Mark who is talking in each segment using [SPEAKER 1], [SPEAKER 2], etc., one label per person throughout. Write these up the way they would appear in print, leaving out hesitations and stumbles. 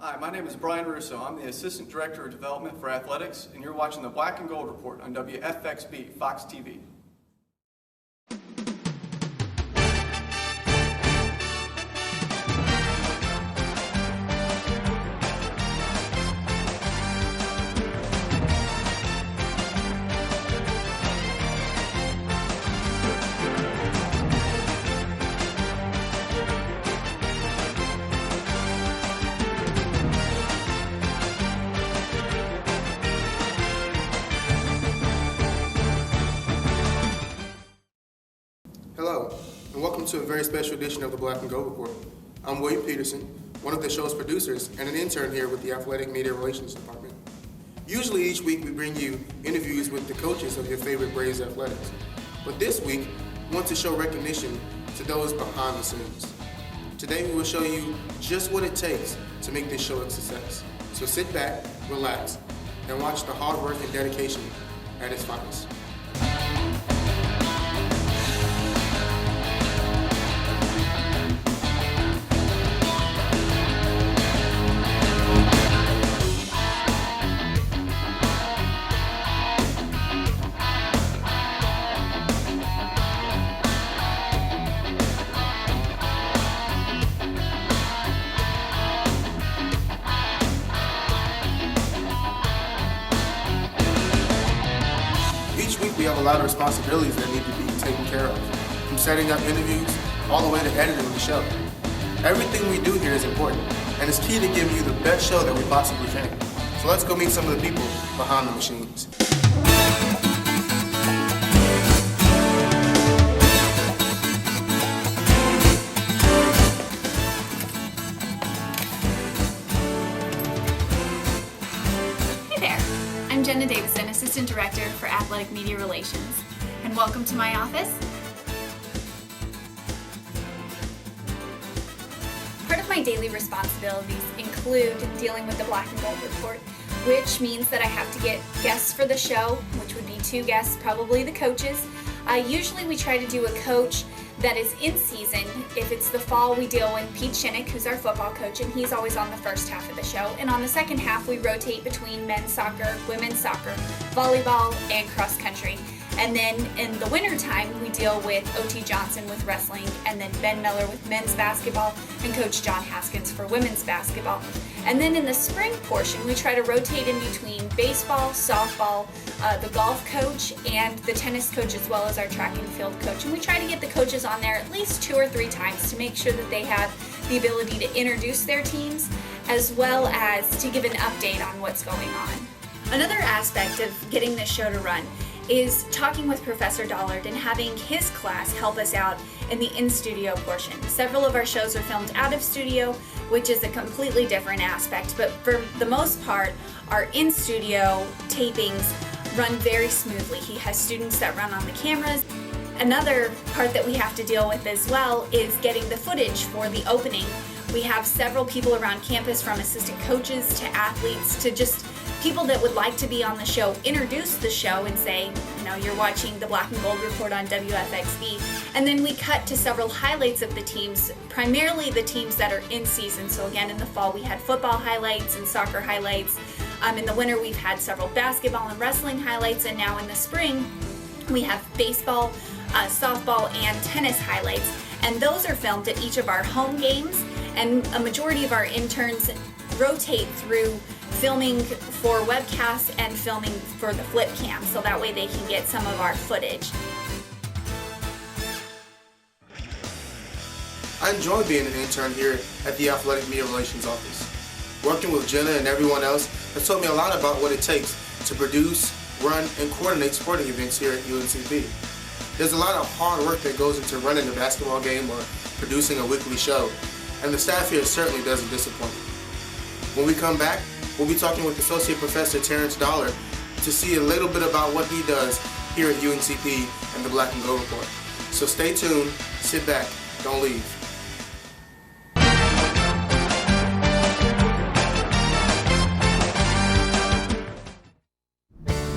[SPEAKER 1] Hi, my name is Brian Russo. I'm the Assistant Director of Development for Athletics, and you're watching the Black and Gold Report on WFXB Fox TV.
[SPEAKER 2] Hello, and welcome to a very special edition of the Black and Gold Report. I'm William Peterson, one of the show's producers and an intern here with the Athletic Media Relations Department. Usually each week we bring you interviews with the coaches of your favorite Braves athletics. But this week, we want to show recognition to those behind the scenes. Today we will show you just what it takes to make this show a success. So sit back, relax, and watch the hard work and dedication at its finest. Each week we have a lot of responsibilities that need to be taken care of, from setting up interviews all the way to editing the show. Everything we do here is important, and it's key to give you the best show that we possibly can. So let's go meet some of the people behind the machines.
[SPEAKER 3] I'm Jenna Davison, Assistant Director for Athletic Media Relations, and welcome to my office. Part of my daily responsibilities include dealing with the Black and Gold Report, which means that I have to get guests for the show, which would be 2 guests, probably the coaches. Usually we try to do a coach that is in season. If it's the fall, we deal with Pete Shinnick, who's our football coach, and he's always on the first half of the show. And on the second half, we rotate between men's soccer, women's soccer, volleyball, and cross country. And then in the winter time, we deal with O.T. Johnson with wrestling, and then Ben Miller with men's basketball, and Coach John Haskins for women's basketball. And then in the spring portion, we try to rotate in between baseball, softball, the golf coach, and the tennis coach, as well as our track and field coach. And we try to get the coaches on there at least 2 or 3 times to make sure that they have the ability to introduce their teams, as well as to give an update on what's going on. Another aspect of getting this show to run is talking with Professor Dollard and having his class help us out in the in-studio portion. Several of our shows are filmed out of studio, which is a completely different aspect, but for the most part, our in-studio tapings run very smoothly. He has students that run on the cameras. Another part that we have to deal with as well is getting the footage for the opening. We have several people around campus, from assistant coaches to athletes to just people that would like to be on the show, introduce the show and say, you're watching the Black and Gold Report on WFXB. And then we cut to several highlights of the teams, primarily the teams that are in season. So again, in the fall we had football highlights and soccer highlights. In the winter we've had several basketball and wrestling highlights, and now in the spring we have baseball, softball, and tennis highlights. And those are filmed at each of our home games, and a majority of our interns rotate through filming for webcasts and filming for the flip cam, so that way they can get some of our footage.
[SPEAKER 2] I enjoy being an intern here at the Athletic Media Relations Office. Working with Jenna and everyone else has taught me a lot about what it takes to produce, run, and coordinate sporting events here at UNCP. There's a lot of hard work that goes into running a basketball game or producing a weekly show, and the staff here certainly doesn't disappoint. When we come back, we'll be talking with Associate Professor Terrence Dollard to see a little bit about what he does here at UNCP and the Black and Gold Report. So stay tuned, sit back, don't leave.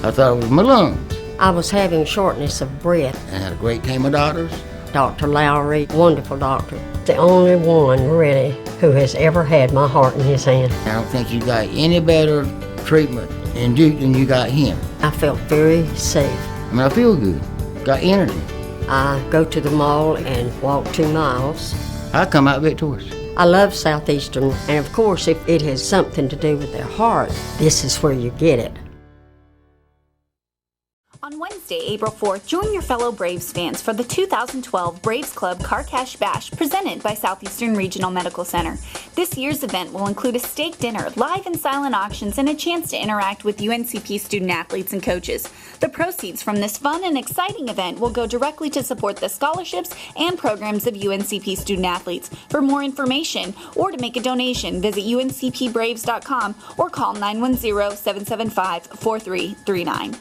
[SPEAKER 4] I thought it was my lungs.
[SPEAKER 5] I was having shortness of breath.
[SPEAKER 4] I had a great team of daughters. Dr. Lowry, wonderful doctor. The only one, really, who has ever had my heart in his hand.
[SPEAKER 5] I don't think you got any better treatment in Duke than you got him.
[SPEAKER 4] I felt very safe.
[SPEAKER 5] I mean, I feel good. Got energy.
[SPEAKER 4] I go to the mall and walk 2 miles.
[SPEAKER 5] I come out victorious.
[SPEAKER 4] I love Southeastern, and of course, if it has something to do with their heart, this is where you get it.
[SPEAKER 6] On Wednesday, April 4th, join your fellow Braves fans for the 2012 Braves Club Car Cash Bash presented by Southeastern Regional Medical Center. This year's event will include a steak dinner, live and silent auctions, and a chance to interact with UNCP student athletes and coaches. The proceeds from this fun and exciting event will go directly to support the scholarships and programs of UNCP student athletes. For more information or to make a donation, visit uncpbraves.com or call 910-775-4339.